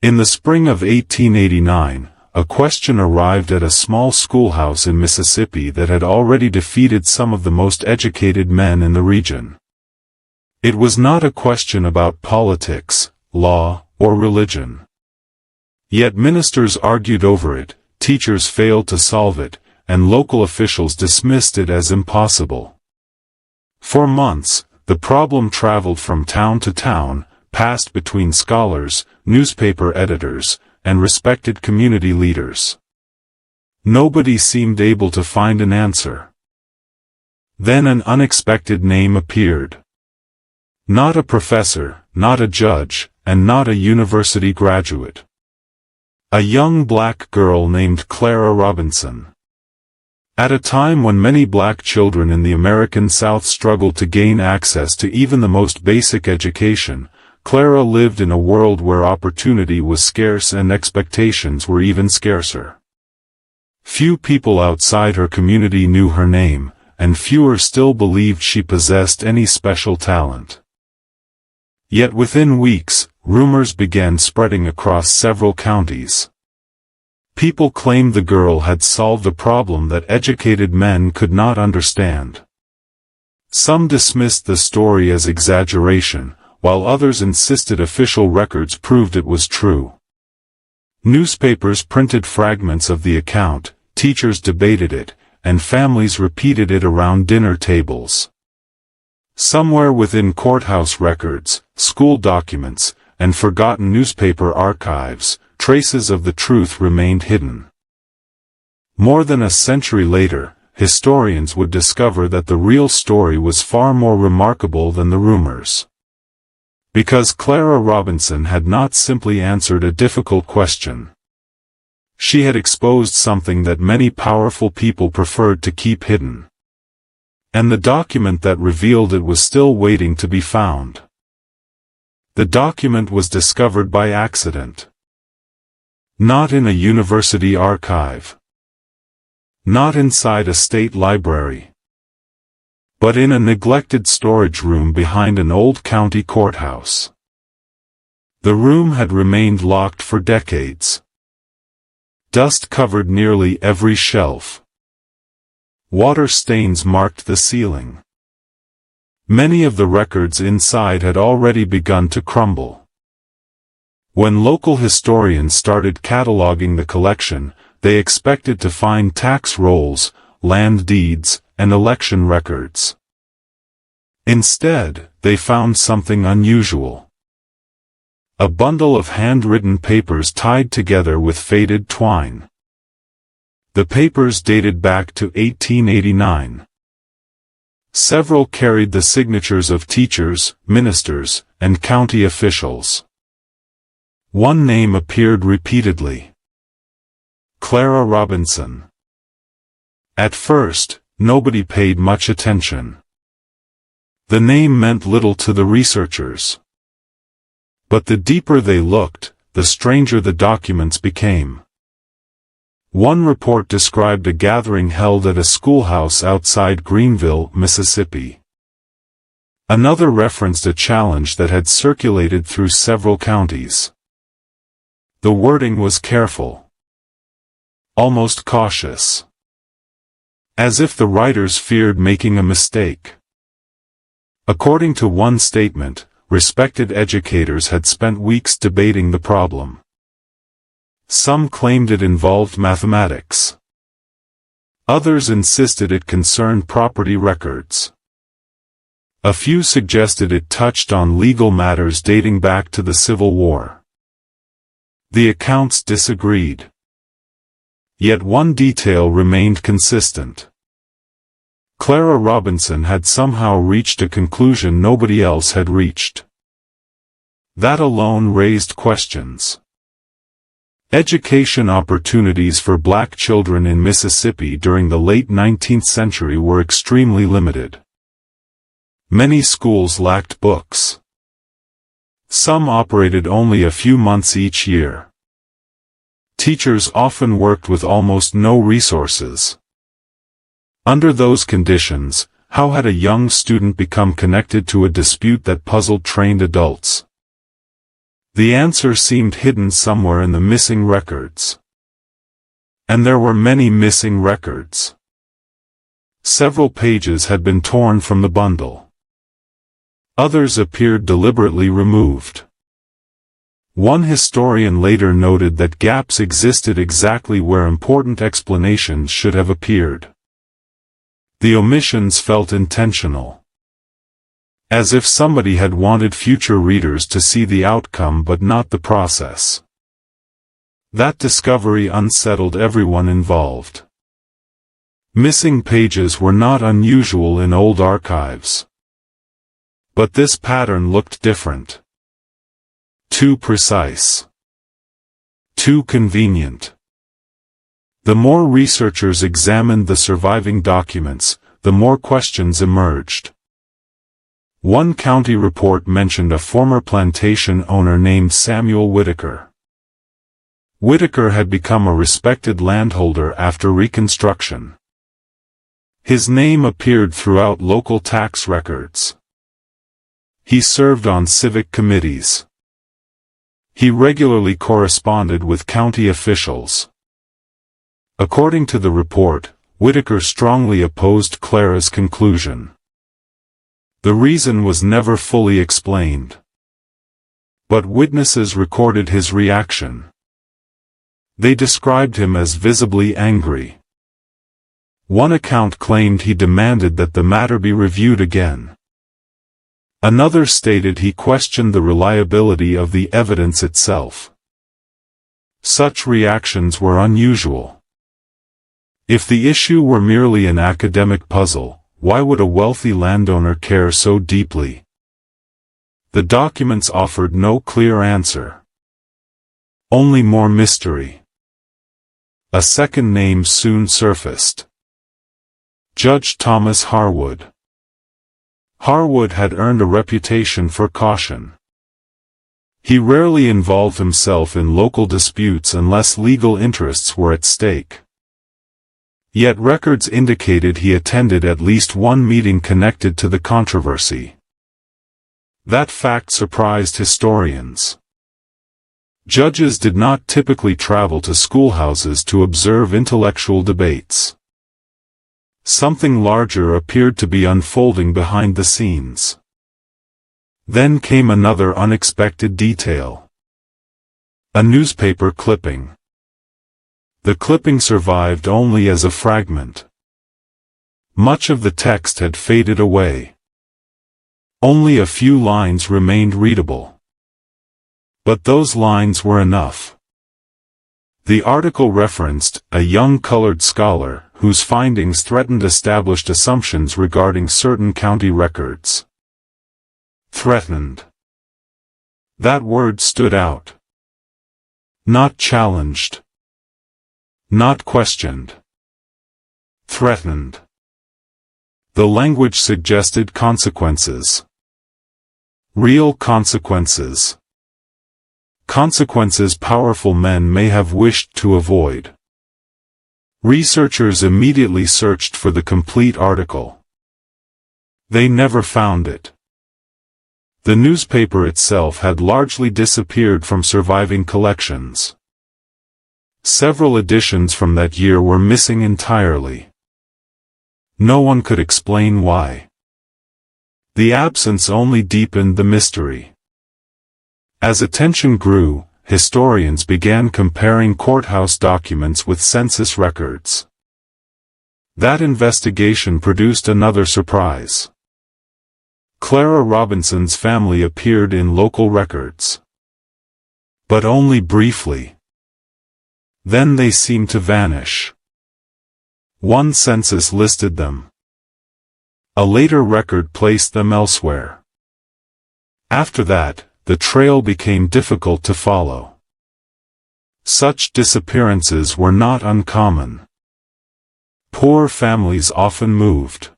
In the spring of 1889, a question arrived at a small schoolhouse in Mississippi that had already defeated some of the most educated men in the region. It was not a question about politics, law, or religion. Yet ministers argued over it, teachers failed to solve it, and local officials dismissed it as impossible. For months, the problem traveled from town to town, passed between scholars, newspaper editors, and respected community leaders. Nobody seemed able to find an answer. Then an unexpected name appeared. Not a professor, not a judge, and not a university graduate. A young black girl named Clara Robinson. At a time when many black children in the American South struggled to gain access to even the most basic education, Clara lived in a world where opportunity was scarce and expectations were even scarcer. Few people outside her community knew her name, and fewer still believed she possessed any special talent. Yet within weeks, rumors began spreading across several counties. People claimed the girl had solved a problem that educated men could not understand. Some dismissed the story as exaggeration, while others insisted official records proved it was true. Newspapers printed fragments of the account, teachers debated it, and families repeated it around dinner tables. Somewhere within courthouse records, school documents, and forgotten newspaper archives, traces of the truth remained hidden. More than a century later, historians would discover that the real story was far more remarkable than the rumors. Because Clara Robinson had not simply answered a difficult question. She had exposed something that many powerful people preferred to keep hidden. And the document that revealed it was still waiting to be found. The document was discovered by accident. Not in a university archive. Not inside a state library. But in a neglected storage room behind an old county courthouse. The room had remained locked for decades. Dust covered nearly every shelf. Water stains marked the ceiling. Many of the records inside had already begun to crumble. When local historians started cataloging the collection, they expected to find tax rolls, land deeds, and election records. Instead, they found something unusual. A bundle of handwritten papers tied together with faded twine. The papers dated back to 1889. Several carried the signatures of teachers, ministers, and county officials. One name appeared repeatedly. Clara Robinson. At first, nobody paid much attention. The name meant little to the researchers. But the deeper they looked, the stranger the documents became. One report described a gathering held at a schoolhouse outside Greenville, Mississippi. Another referenced a challenge that had circulated through several counties. The wording was careful. Almost cautious. As if the writers feared making a mistake. According to one statement, respected educators had spent weeks debating the problem. Some claimed it involved mathematics. Others insisted it concerned property records. A few suggested it touched on legal matters dating back to the Civil War. The accounts disagreed. Yet one detail remained consistent. Clara Robinson had somehow reached a conclusion nobody else had reached. That alone raised questions. Education opportunities for black children in Mississippi during the late 19th century were extremely limited. Many schools lacked books. Some operated only a few months each year. Teachers often worked with almost no resources. Under those conditions, how had a young student become connected to a dispute that puzzled trained adults? The answer seemed hidden somewhere in the missing records. And there were many missing records. Several pages had been torn from the bundle. Others appeared deliberately removed. One historian later noted that gaps existed exactly where important explanations should have appeared. The omissions felt intentional. As if somebody had wanted future readers to see the outcome but not the process. That discovery unsettled everyone involved. Missing pages were not unusual in old archives. But this pattern looked different. Too precise. Too convenient. The more researchers examined the surviving documents, the more questions emerged. One county report mentioned a former plantation owner named Samuel Whitaker. Whitaker had become a respected landholder after Reconstruction. His name appeared throughout local tax records. He served on civic committees. He regularly corresponded with county officials. According to the report, Whitaker strongly opposed Clara's conclusion. The reason was never fully explained. But witnesses recorded his reaction. They described him as visibly angry. One account claimed he demanded that the matter be reviewed again. Another stated he questioned the reliability of the evidence itself. Such reactions were unusual. If the issue were merely an academic puzzle, why would a wealthy landowner care so deeply? The documents offered no clear answer. Only more mystery. A second name soon surfaced. Judge Thomas Harwood. Harwood had earned a reputation for caution. He rarely involved himself in local disputes unless legal interests were at stake. Yet records indicated he attended at least one meeting connected to the controversy. That fact surprised historians. Judges did not typically travel to schoolhouses to observe intellectual debates. Something larger appeared to be unfolding behind the scenes. Then came another unexpected detail. A newspaper clipping. The clipping survived only as a fragment. Much of the text had faded away. Only a few lines remained readable. But those lines were enough. The article referenced a young colored scholar whose findings threatened established assumptions regarding certain county records. Threatened. That word stood out. Not challenged. Not questioned. Threatened. The language suggested consequences. Real consequences. Consequences powerful men may have wished to avoid. Researchers immediately searched for the complete article. They never found it. The newspaper itself had largely disappeared from surviving collections. Several editions from that year were missing entirely. No one could explain why. The absence only deepened the mystery. As attention grew, historians began comparing courthouse documents with census records. That investigation produced another surprise. Clara Robinson's family appeared in local records. But only briefly. Then they seemed to vanish. One census listed them. A later record placed them elsewhere. After that, the trail became difficult to follow. Such disappearances were not uncommon. Poor families often moved.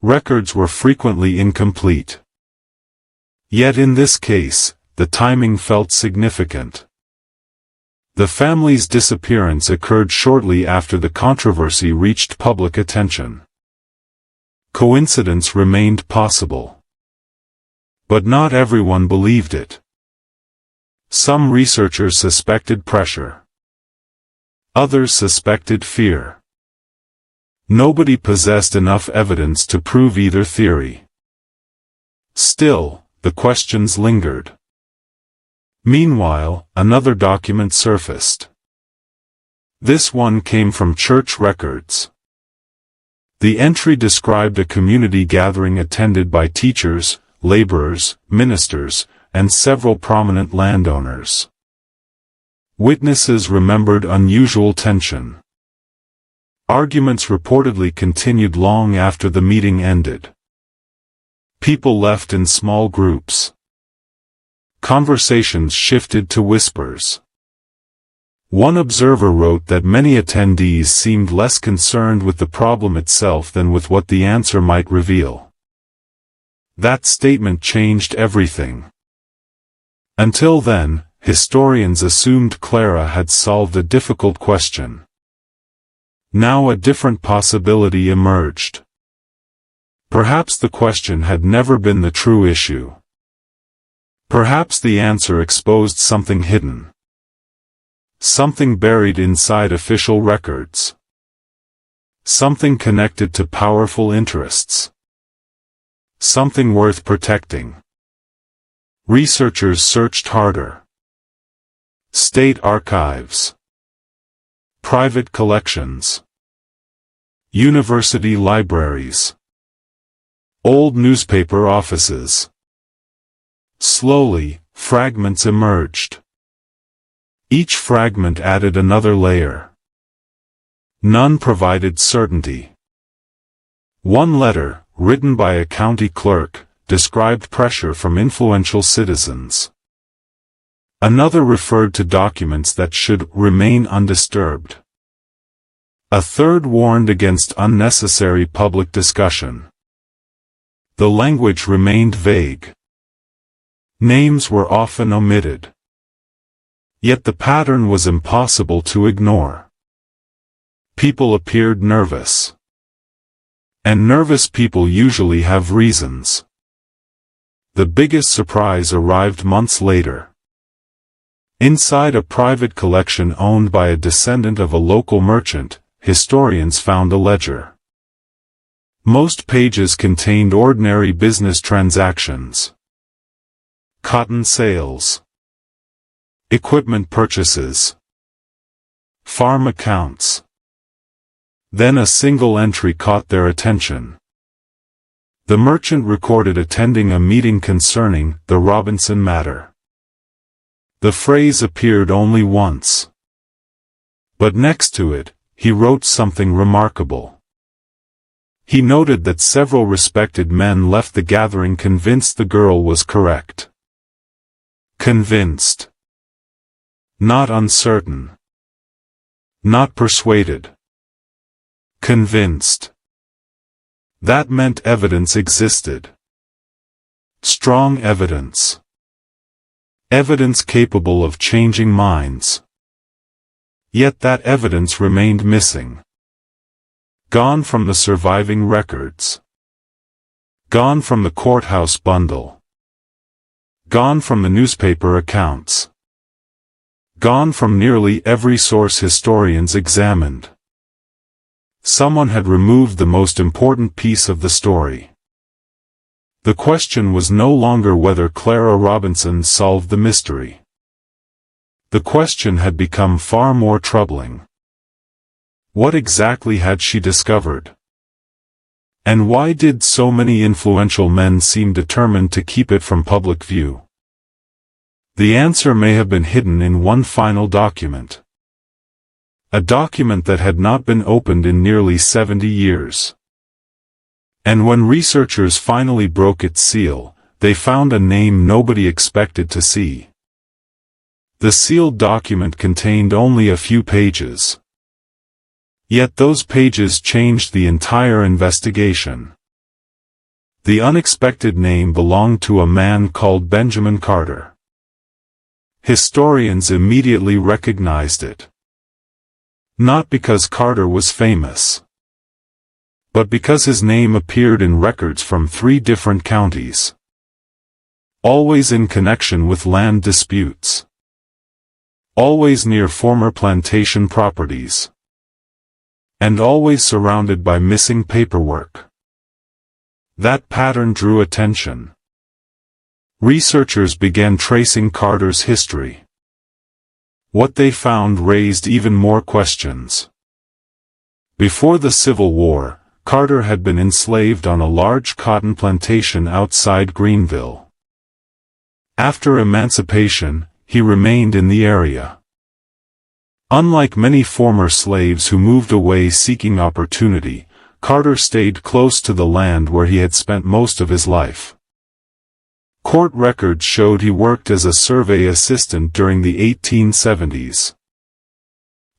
Records were frequently incomplete. Yet in this case, the timing felt significant. The family's disappearance occurred shortly after the controversy reached public attention. Coincidence remained possible. But not everyone believed it. Some researchers suspected pressure. Others suspected fear. Nobody possessed enough evidence to prove either theory. Still, the questions lingered. Meanwhile, another document surfaced. This one came from church records. The entry described a community gathering attended by teachers, laborers, ministers, and several prominent landowners. Witnesses remembered unusual tension. Arguments reportedly continued long after the meeting ended. People left in small groups. Conversations shifted to whispers. One observer wrote that many attendees seemed less concerned with the problem itself than with what the answer might reveal. That statement changed everything. Until then, historians assumed Clara had solved a difficult question. Now a different possibility emerged. Perhaps the question had never been the true issue. Perhaps the answer exposed something hidden. Something buried inside official records. Something connected to powerful interests. Something worth protecting. Researchers searched harder. State archives. Private collections. University libraries. Old newspaper offices. Slowly, fragments emerged. Each fragment added another layer. None provided certainty. One letter, written by a county clerk, described pressure from influential citizens. Another referred to documents that should remain undisturbed. A third warned against unnecessary public discussion. The language remained vague. Names were often omitted. Yet the pattern was impossible to ignore. People appeared nervous. And nervous people usually have reasons. The biggest surprise arrived months later. Inside a private collection owned by a descendant of a local merchant, historians found a ledger. Most pages contained ordinary business transactions. Cotton sales. Equipment purchases. Farm accounts. Then a single entry caught their attention. The merchant recorded attending a meeting concerning the Robinson matter. The phrase appeared only once. But next to it, he wrote something remarkable. He noted that several respected men left the gathering convinced the girl was correct. Convinced. Not uncertain. Not persuaded. Convinced. That meant evidence existed. Strong evidence. Evidence capable of changing minds. Yet that evidence remained missing. Gone from the surviving records. Gone from the courthouse bundle. Gone from the newspaper accounts. Gone from nearly every source historians examined. Someone had removed the most important piece of the story. The question was no longer whether Clara Robinson solved the mystery. The question had become far more troubling. What exactly had she discovered? And why did so many influential men seem determined to keep it from public view? The answer may have been hidden in one final document. A document that had not been opened in nearly 70 years. And when researchers finally broke its seal, they found a name nobody expected to see. The sealed document contained only a few pages. Yet those pages changed the entire investigation. The unexpected name belonged to a man called Benjamin Carter. Historians immediately recognized it. Not because Carter was famous, but because his name appeared in records from 3 different counties. Always in connection with land disputes. always near former plantation properties, and always surrounded by missing paperwork. That pattern drew attention. Researchers began tracing Carter's history. What they found raised even more questions. Before the Civil War, Carter had been enslaved on a large cotton plantation outside Greenville. After emancipation, he remained in the area. Unlike many former slaves who moved away seeking opportunity, Carter stayed close to the land where he had spent most of his life. Court records showed he worked as a survey assistant during the 1870s.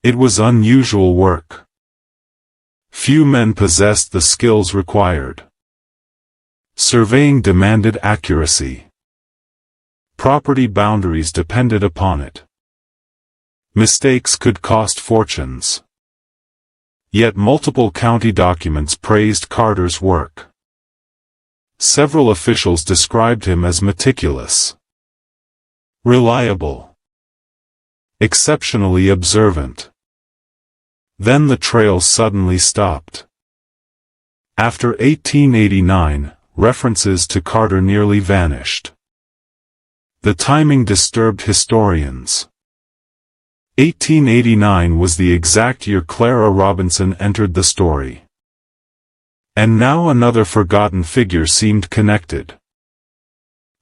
It was unusual work. Few men possessed the skills required. Surveying demanded accuracy. Property boundaries depended upon it. Mistakes could cost fortunes. Yet multiple county documents praised Carter's work. Several officials described him as meticulous, reliable, exceptionally observant. Then the trail suddenly stopped. After 1889, references to Carter nearly vanished. The timing disturbed historians. 1889 was the exact year Clara Robinson entered the story. And now another forgotten figure seemed connected.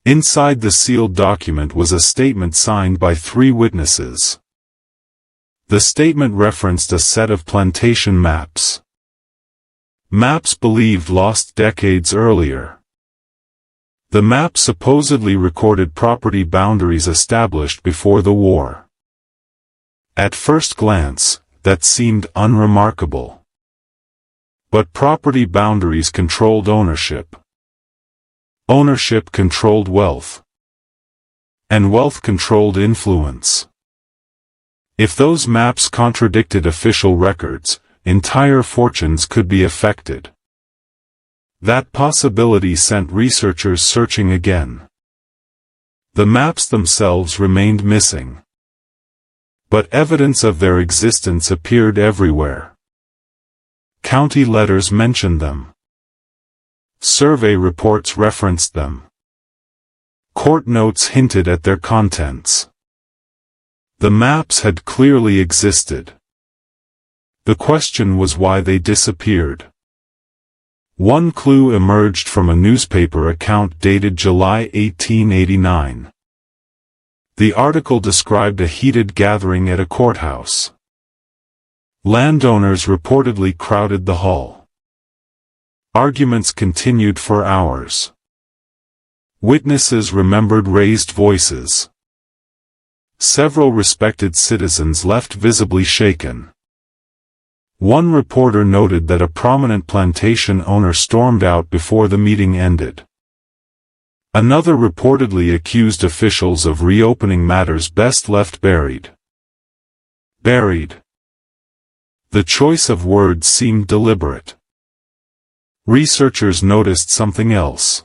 Inside the sealed document was a statement signed by 3 witnesses. The statement referenced a set of plantation maps. Maps believed lost decades earlier. The map supposedly recorded property boundaries established before the war. At first glance, that seemed unremarkable. But property boundaries controlled ownership. Ownership controlled wealth. And wealth controlled influence. If those maps contradicted official records, entire fortunes could be affected. That possibility sent researchers searching again. The maps themselves remained missing. But evidence of their existence appeared everywhere. County letters mentioned them. Survey reports referenced them. Court notes hinted at their contents. The maps had clearly existed. The question was why they disappeared. One clue emerged from a newspaper account dated July 1889. The article described a heated gathering at a courthouse. Landowners reportedly crowded the hall. Arguments continued for hours. Witnesses remembered raised voices. Several respected citizens left visibly shaken. One reporter noted that a prominent plantation owner stormed out before the meeting ended. Another reportedly accused officials of reopening matters best left buried. Buried. The choice of words seemed deliberate. Researchers noticed something else.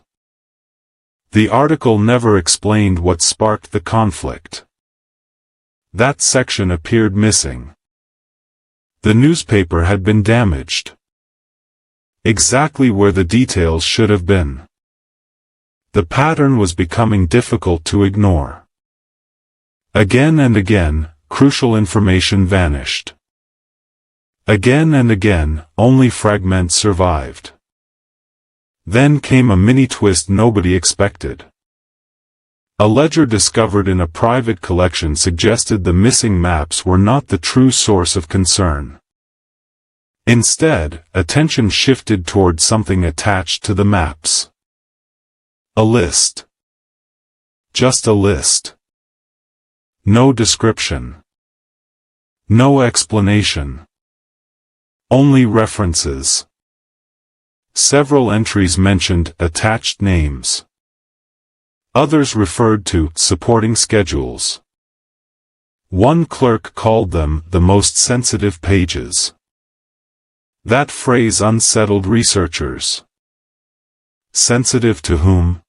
The article never explained what sparked the conflict. That section appeared missing. The newspaper had been damaged. Exactly where the details should have been. The pattern was becoming difficult to ignore. Again and again, crucial information vanished. Again and again, only fragments survived. Then came a mini-twist nobody expected. A ledger discovered in a private collection suggested the missing maps were not the true source of concern. Instead, attention shifted toward something attached to the maps. A list. Just a list. No description. No explanation. Only references. Several entries mentioned attached names. Others referred to supporting schedules. One clerk called them the most sensitive pages. That phrase unsettled researchers. Sensitive to whom?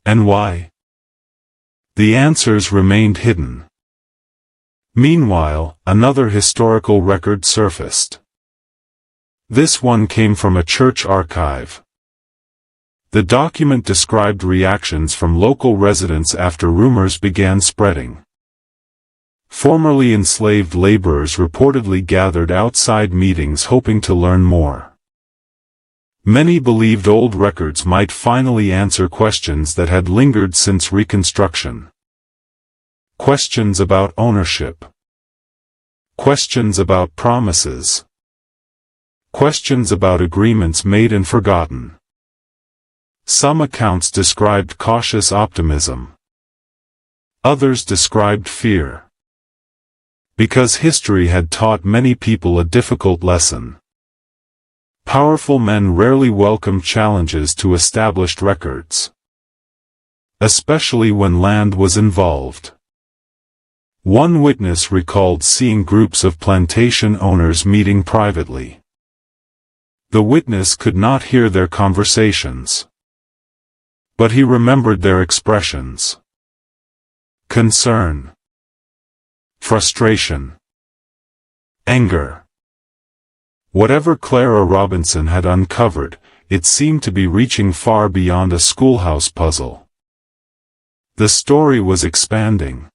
And why? The answers remained hidden. Meanwhile, another historical record surfaced. This one came from a church archive. The document described reactions from local residents after rumors began spreading. Formerly enslaved laborers reportedly gathered outside meetings hoping to learn more. Many believed old records might finally answer questions that had lingered since Reconstruction. Questions about ownership. Questions about promises. Questions about agreements made and forgotten. Some accounts described cautious optimism. Others described fear. Because history had taught many people a difficult lesson. Powerful men rarely welcomed challenges to established records. Especially when land was involved. One witness recalled seeing groups of plantation owners meeting privately. The witness could not hear their conversations. But he remembered their expressions. Concern. Frustration. Anger. Whatever Clara Robinson had uncovered, it seemed to be reaching far beyond a schoolhouse puzzle. The story was expanding.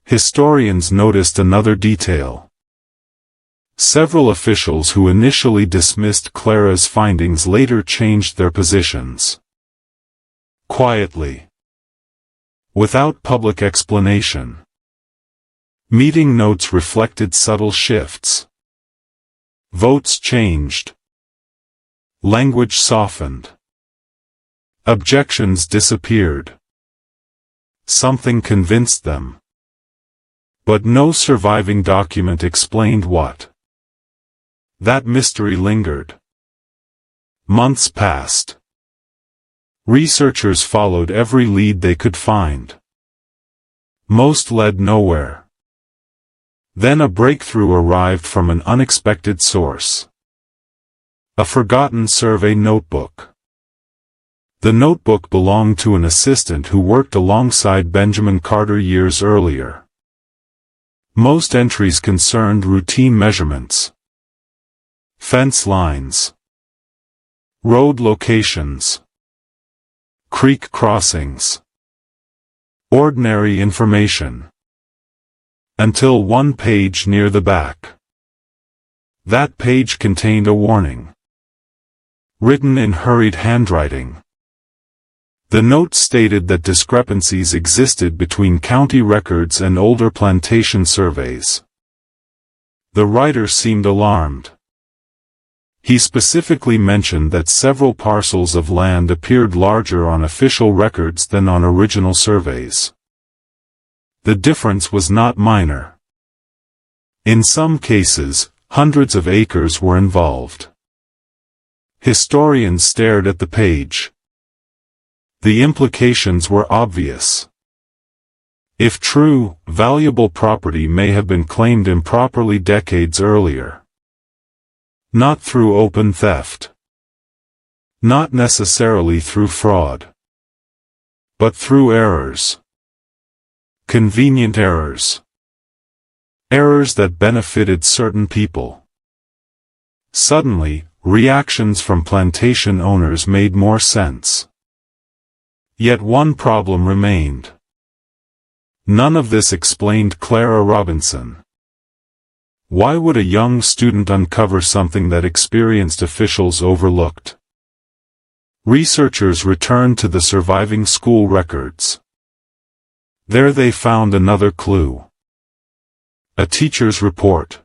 Historians noticed another detail. Several officials who initially dismissed Clara's findings later changed their positions. Quietly. Without public explanation. Meeting notes reflected subtle shifts. Votes changed. Language softened. Objections disappeared. Something convinced them. But no surviving document explained what. That mystery lingered. Months passed. Researchers followed every lead they could find. Most led nowhere. Then a breakthrough arrived from an unexpected source. A forgotten survey notebook. The notebook belonged to an assistant who worked alongside Benjamin Carter years earlier. Most entries concerned routine measurements. Fence lines. Road locations. Creek crossings. Ordinary information. Until one page near the back. That page contained a warning. Written in hurried handwriting. The note stated that discrepancies existed between county records and older plantation surveys. The writer seemed alarmed. He specifically mentioned that several parcels of land appeared larger on official records than on original surveys. The difference was not minor. In some cases, hundreds of acres were involved. Historians stared at the page. The implications were obvious. If true, valuable property may have been claimed improperly decades earlier. Not through open theft. Not necessarily through fraud. But through errors. Convenient errors. Errors that benefited certain people. Suddenly, reactions from plantation owners made more sense. Yet one problem remained. None of this explained Clara Robinson. Why would a young student uncover something that experienced officials overlooked? Researchers returned to the surviving school records. There they found another clue. A teacher's report.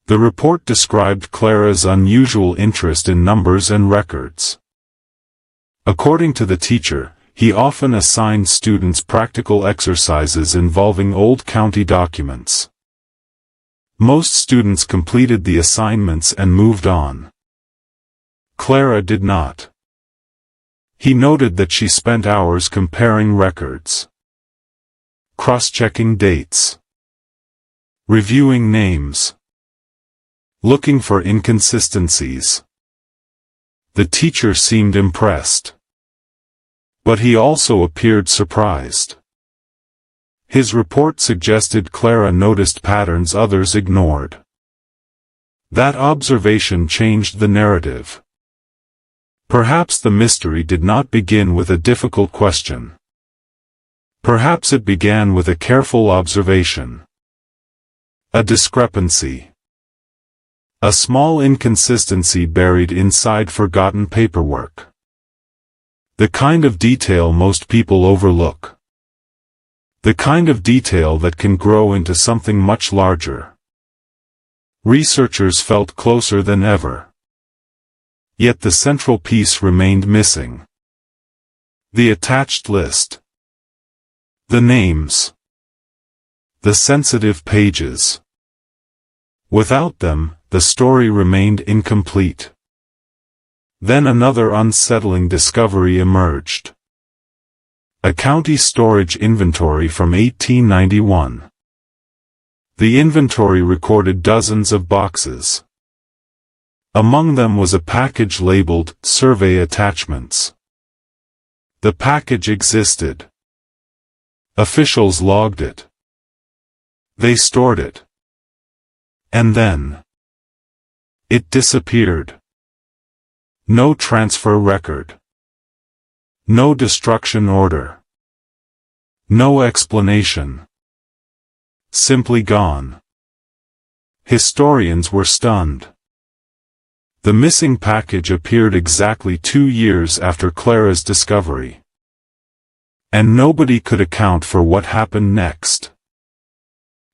The report described Clara's unusual interest in numbers and records. According to the teacher, he often assigned students practical exercises involving old county documents. Most students completed the assignments and moved on. Clara did not. He noted that she spent hours comparing records, cross-checking dates, reviewing names, looking for inconsistencies. The teacher seemed impressed. But he also appeared surprised. His report suggested Clara noticed patterns others ignored. That observation changed the narrative. Perhaps the mystery did not begin with a difficult question. Perhaps it began with a careful observation. A discrepancy. A small inconsistency buried inside forgotten paperwork. The kind of detail most people overlook. The kind of detail that can grow into something much larger. Researchers felt closer than ever. Yet the central piece remained missing. The attached list. The names. The sensitive pages. Without them, the story remained incomplete. Then another unsettling discovery emerged. A county storage inventory from 1891. The inventory recorded dozens of boxes. Among them was a package labeled "Survey Attachments." The package existed. Officials logged it. They stored it. And then it disappeared. No transfer record. No destruction order. No explanation. Simply gone. Historians were stunned. The missing package appeared exactly 2 years after Clara's discovery. And nobody could account for what happened next.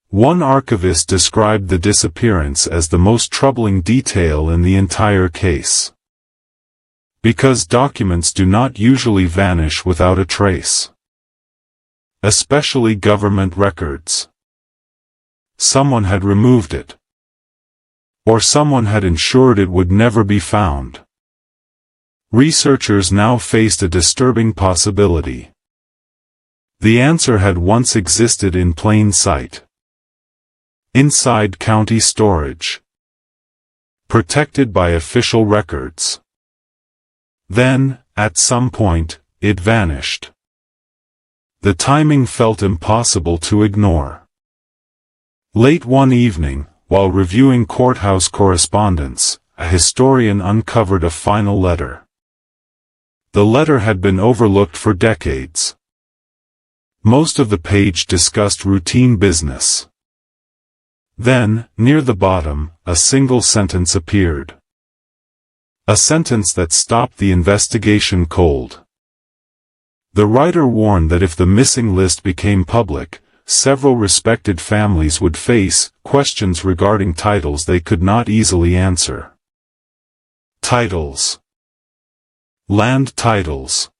One archivist described the disappearance as the most troubling detail in the entire case. Because documents do not usually vanish without a trace. Especially government records. Someone had removed it. Or someone had ensured it would never be found. Researchers now faced a disturbing possibility. The answer had once existed in plain sight. Inside county storage. Protected by official records. Then, at some point, it vanished. The timing felt impossible to ignore. Late one evening, while reviewing courthouse correspondence, a historian uncovered a final letter. The letter had been overlooked for decades. Most of the page discussed routine business. Then, near the bottom, a single sentence appeared. A sentence that stopped the investigation cold. The writer warned that if the missing list became public, several respected families would face questions regarding titles they could not easily answer. Titles. Land titles.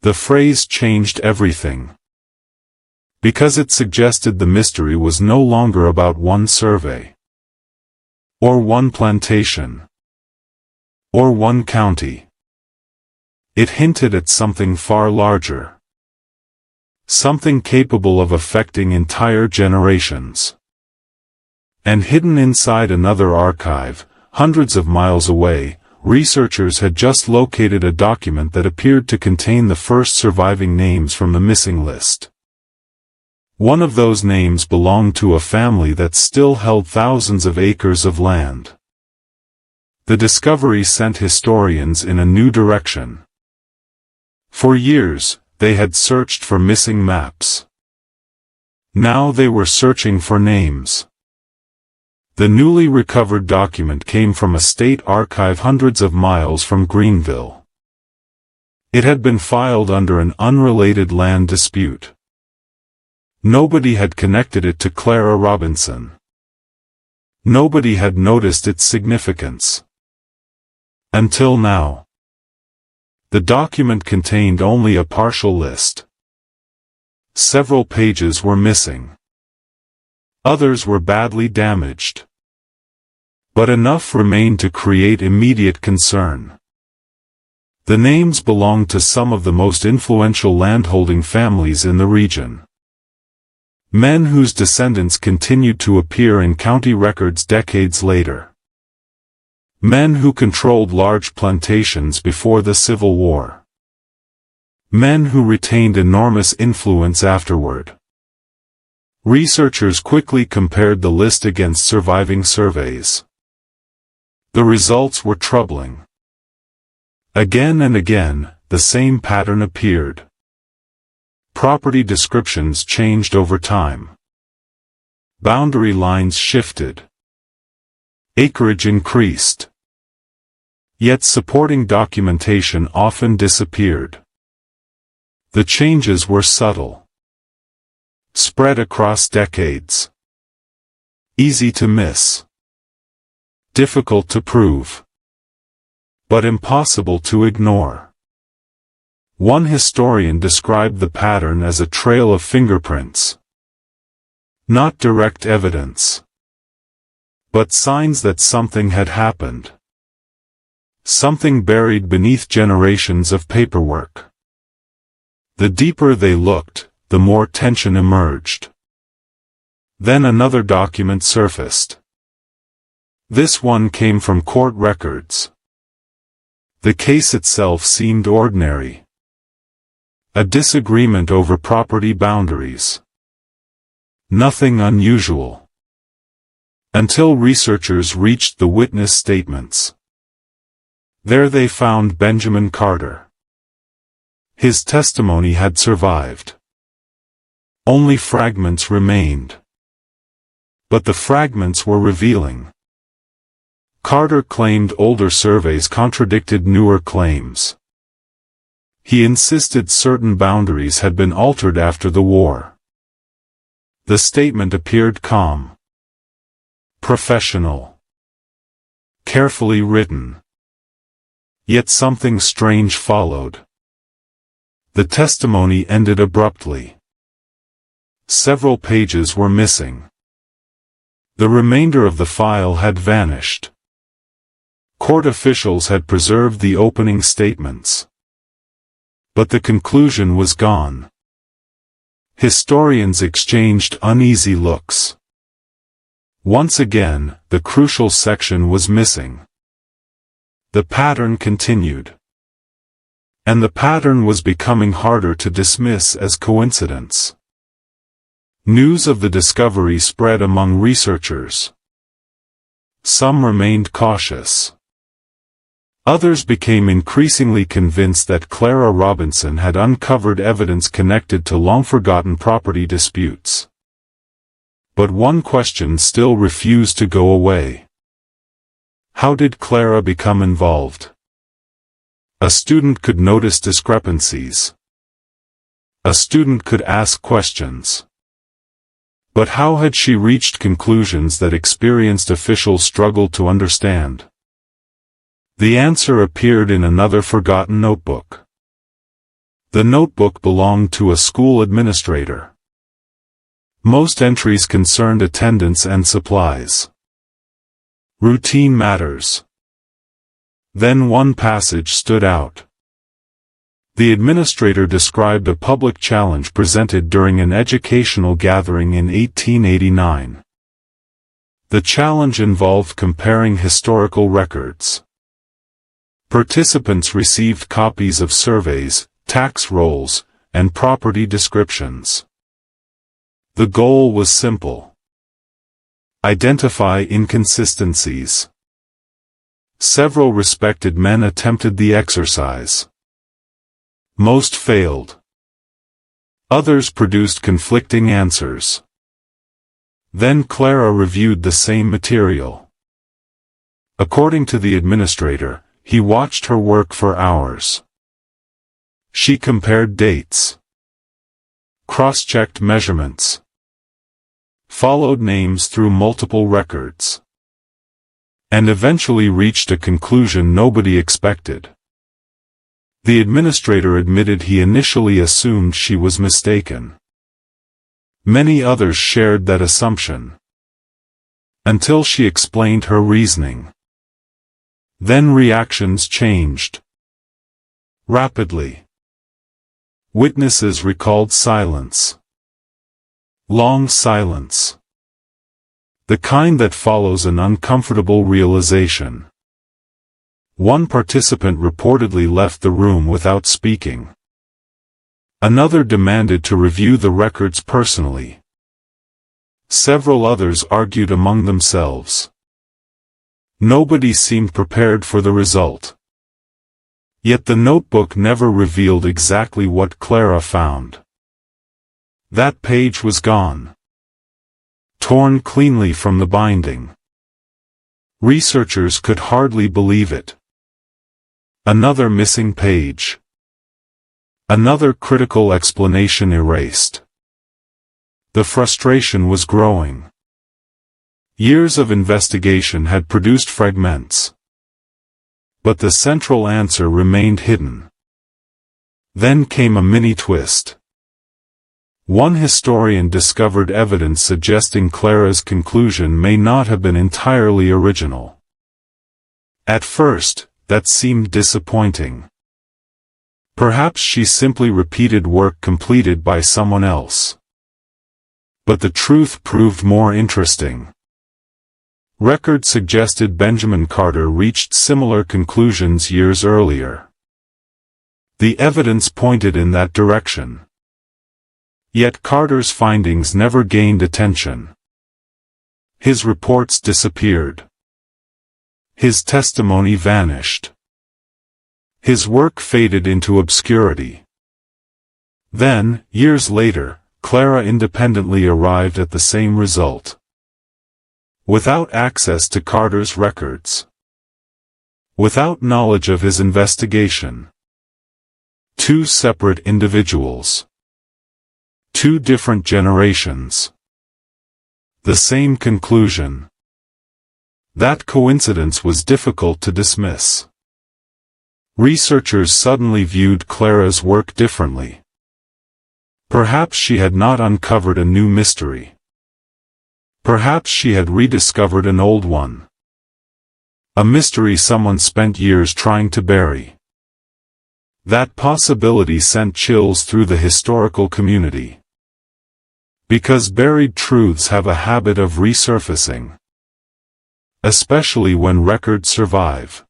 The phrase changed everything. Because it suggested the mystery was no longer about one survey. Or one plantation. Or one county. It hinted at something far larger. Something capable of affecting entire generations. And hidden inside another archive, hundreds of miles away, researchers had just located a document that appeared to contain the first surviving names from the missing list. One of those names belonged to a family that still held thousands of acres of land. The discovery sent historians in a new direction. For years, they had searched for missing maps. Now they were searching for names. The newly recovered document came from a state archive hundreds of miles from Greenville. It had been filed under an unrelated land dispute. Nobody had connected it to Clara Robinson. Nobody had noticed its significance. Until now. The document contained only a partial list. Several pages were missing. Others were badly damaged. But enough remained to create immediate concern. The names belonged to some of the most influential landholding families in the region. Men whose descendants continued to appear in county records decades later. Men who controlled large plantations before the Civil War. Men who retained enormous influence afterward. Researchers quickly compared the list against surviving surveys. The results were troubling. Again and again, the same pattern appeared. Property descriptions changed over time. Boundary lines shifted. Acreage increased. Yet supporting documentation often disappeared. The changes were subtle. Spread across decades. Easy to miss. Difficult to prove. But impossible to ignore. One historian described the pattern as a trail of fingerprints. Not direct evidence, but signs that something had happened. Something buried beneath generations of paperwork. The deeper they looked, the more tension emerged. Then another document surfaced. This one came from court records. The case itself seemed ordinary. A disagreement over property boundaries. Nothing unusual. Until researchers reached the witness statements. There they found Benjamin Carter. His testimony had survived. Only fragments remained. But the fragments were revealing. Carter claimed older surveys contradicted newer claims. He insisted certain boundaries had been altered after the war. The statement appeared calm. Professional. Carefully written. Yet something strange followed. The testimony ended abruptly. Several pages were missing. The remainder of the file had vanished. Court officials had preserved the opening statements. But the conclusion was gone. Historians exchanged uneasy looks. Once again, the crucial section was missing. The pattern continued. And the pattern was becoming harder to dismiss as coincidence. News of the discovery spread among researchers. Some remained cautious. Others became increasingly convinced that Clara Robinson had uncovered evidence connected to long-forgotten property disputes. But one question still refused to go away. How did Clara become involved? A student could notice discrepancies. A student could ask questions. But how had she reached conclusions that experienced officials struggled to understand? The answer appeared in another forgotten notebook. The notebook belonged to a school administrator. Most entries concerned attendance and supplies. Routine matters. Then one passage stood out. The administrator described a public challenge presented during an educational gathering in 1889. The challenge involved comparing historical records. Participants received copies of surveys, tax rolls, and property descriptions. The goal was simple. Identify inconsistencies. Several respected men attempted the exercise. Most failed. Others produced conflicting answers. Then Clara reviewed the same material. According to the administrator, he watched her work for hours. She compared dates. Cross-checked measurements. Followed names through multiple records. And eventually reached a conclusion nobody expected. The administrator admitted he initially assumed she was mistaken. Many others shared that assumption. Until she explained her reasoning. Then reactions changed. Rapidly. Witnesses recalled silence. Long silence. The kind that follows an uncomfortable realization. One participant reportedly left the room without speaking. Another demanded to review the records personally. Several others argued among themselves. Nobody seemed prepared for the result. Yet the notebook never revealed exactly what Clara found. That page was gone. Torn cleanly from the binding. Researchers could hardly believe it. Another missing page. Another critical explanation erased. The frustration was growing. Years of investigation had produced fragments. But the central answer remained hidden. Then came a mini-twist. One historian discovered evidence suggesting Clara's conclusion may not have been entirely original. At first, that seemed disappointing. Perhaps she simply repeated work completed by someone else. But the truth proved more interesting. Records suggested Benjamin Carter reached similar conclusions years earlier. The evidence pointed in that direction. Yet Carter's findings never gained attention. His reports disappeared. His testimony vanished. His work faded into obscurity. Then, years later, Clara independently arrived at the same result. Without access to Carter's records. Without knowledge of his investigation. Two separate individuals. Two different generations. The same conclusion. That coincidence was difficult to dismiss. Researchers suddenly viewed Clara's work differently. Perhaps she had not uncovered a new mystery. Perhaps she had rediscovered an old one. A mystery someone spent years trying to bury. That possibility sent chills through the historical community. Because buried truths have a habit of resurfacing. Especially when records survive.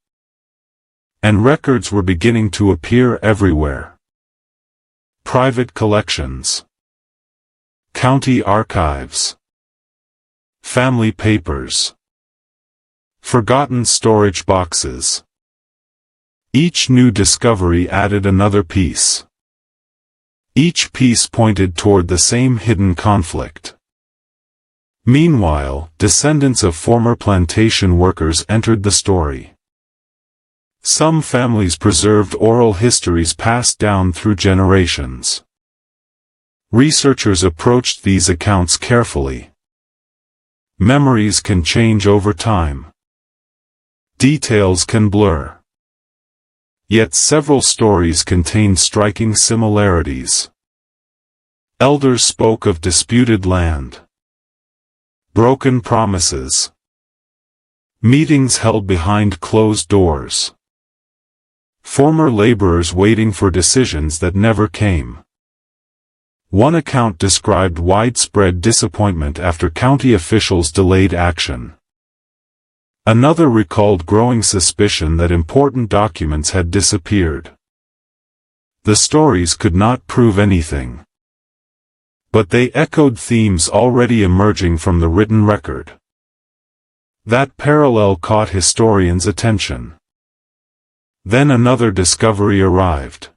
And records were beginning to appear everywhere. Private collections. County archives. Family papers. Forgotten storage boxes. Each new discovery added another piece. Each piece pointed toward the same hidden conflict. Meanwhile, descendants of former plantation workers entered the story. Some families preserved oral histories passed down through generations. Researchers approached these accounts carefully. Memories can change over time. Details can blur. Yet several stories contain striking similarities. Elders spoke of disputed land. Broken promises. Meetings held behind closed doors. Former laborers waiting for decisions that never came. One account described widespread disappointment after county officials delayed action. Another recalled growing suspicion that important documents had disappeared. The stories could not prove anything. But they echoed themes already emerging from the written record. That parallel caught historians' attention. Then another discovery arrived.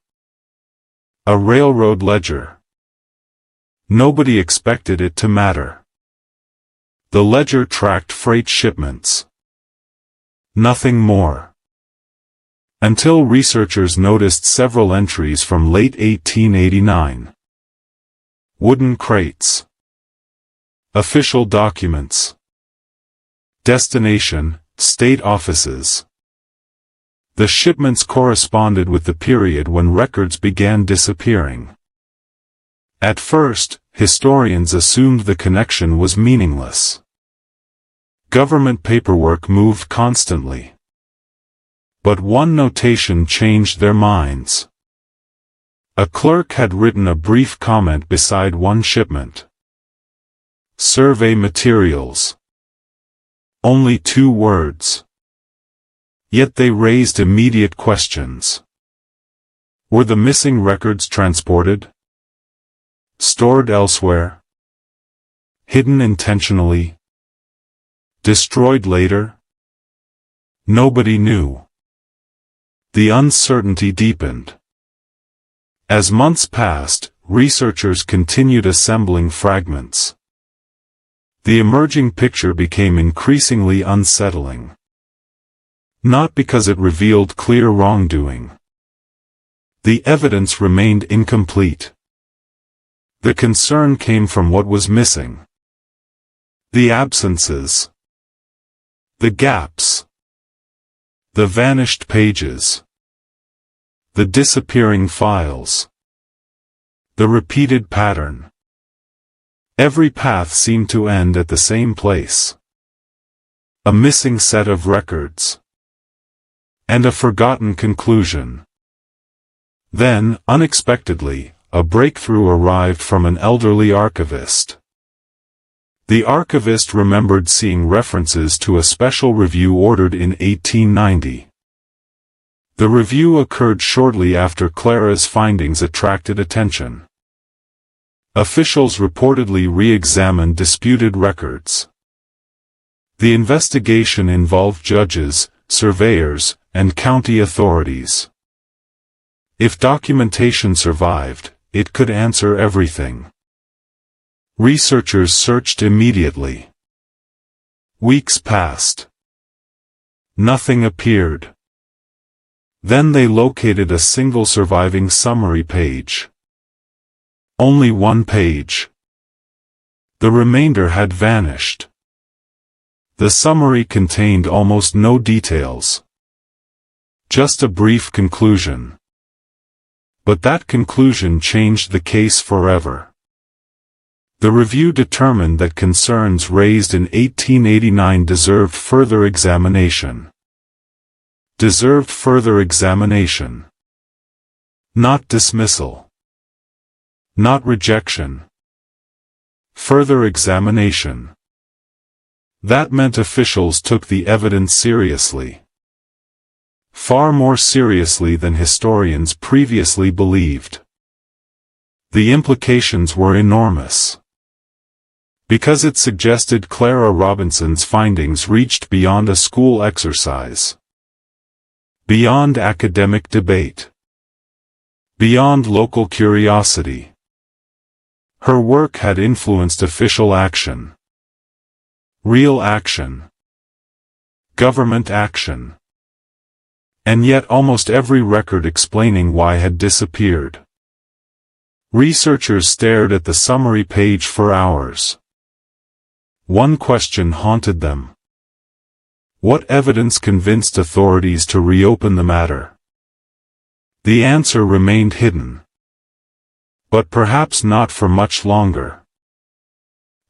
A railroad ledger. Nobody expected it to matter. The ledger tracked freight shipments. Nothing more. Until researchers noticed several entries from late 1889. Wooden crates. Official documents. Destination, state offices. The shipments corresponded with the period when records began disappearing. At first, historians assumed the connection was meaningless. Government paperwork moved constantly. But one notation changed their minds. A clerk had written a brief comment beside one shipment. Survey materials. Only 2 words. Yet they raised immediate questions. Were the missing records transported? Stored elsewhere? Hidden intentionally? Destroyed later? Nobody knew. The uncertainty deepened. As months passed, researchers continued assembling fragments. The emerging picture became increasingly unsettling. Not because it revealed clear wrongdoing. The evidence remained incomplete. The concern came from what was missing. The absences. The gaps. The vanished pages. The disappearing files. The repeated pattern. Every path seemed to end at the same place. A missing set of records. And a forgotten conclusion. Then, unexpectedly, a breakthrough arrived from an elderly archivist. The archivist remembered seeing references to a special review ordered in 1890. The review occurred shortly after Clara's findings attracted attention. Officials reportedly re-examined disputed records. The investigation involved judges, surveyors, and county authorities. If documentation survived, it could answer everything. Researchers searched immediately. Weeks passed. Nothing appeared. Then they located a single surviving summary page. Only one page. The remainder had vanished. The summary contained almost no details. Just a brief conclusion. But that conclusion changed the case forever. The review determined that concerns raised in 1889 deserved further examination. Deserved further examination. Not dismissal. Not rejection. Further examination. That meant officials took the evidence seriously. Far more seriously than historians previously believed. The implications were enormous. Because it suggested Clara Robinson's findings reached beyond a school exercise. Beyond academic debate. Beyond local curiosity. Her work had influenced official action. Real action. Government action. And yet almost every record explaining why had disappeared. Researchers stared at the summary page for hours. One question haunted them. What evidence convinced authorities to reopen the matter? The answer remained hidden. But perhaps not for much longer.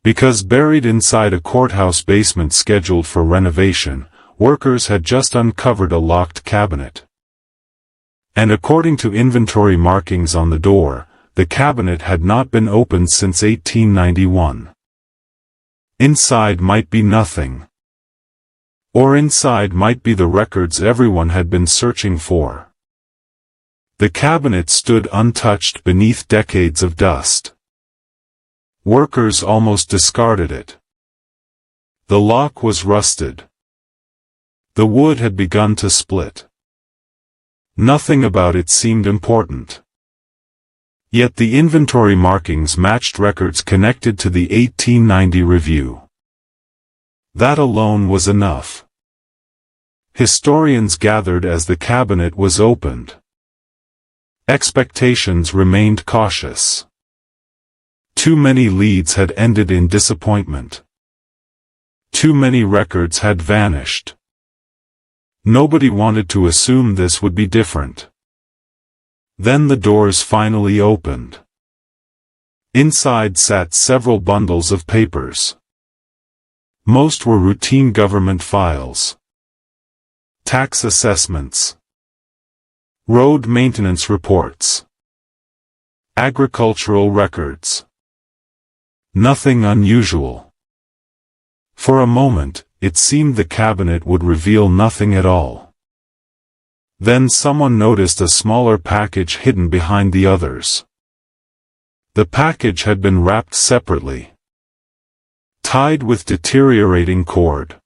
Because buried inside a courthouse basement scheduled for renovation, workers had just uncovered a locked cabinet. And according to inventory markings on the door, the cabinet had not been opened since 1891. Inside might be nothing. Or inside might be the records everyone had been searching for. The cabinet stood untouched beneath decades of dust. Workers almost discarded it. The lock was rusted. The wood had begun to split. Nothing about it seemed important. Yet the inventory markings matched records connected to the 1890 review. That alone was enough. Historians gathered as the cabinet was opened. Expectations remained cautious. Too many leads had ended in disappointment. Too many records had vanished. Nobody wanted to assume this would be different. Then the doors finally opened. Inside sat several bundles of papers. Most were routine government files. Tax assessments. Road maintenance reports. Agricultural records. Nothing unusual. For a moment, it seemed the cabinet would reveal nothing at all. Then someone noticed a smaller package hidden behind the others. The package had been wrapped separately. tied with deteriorating cord.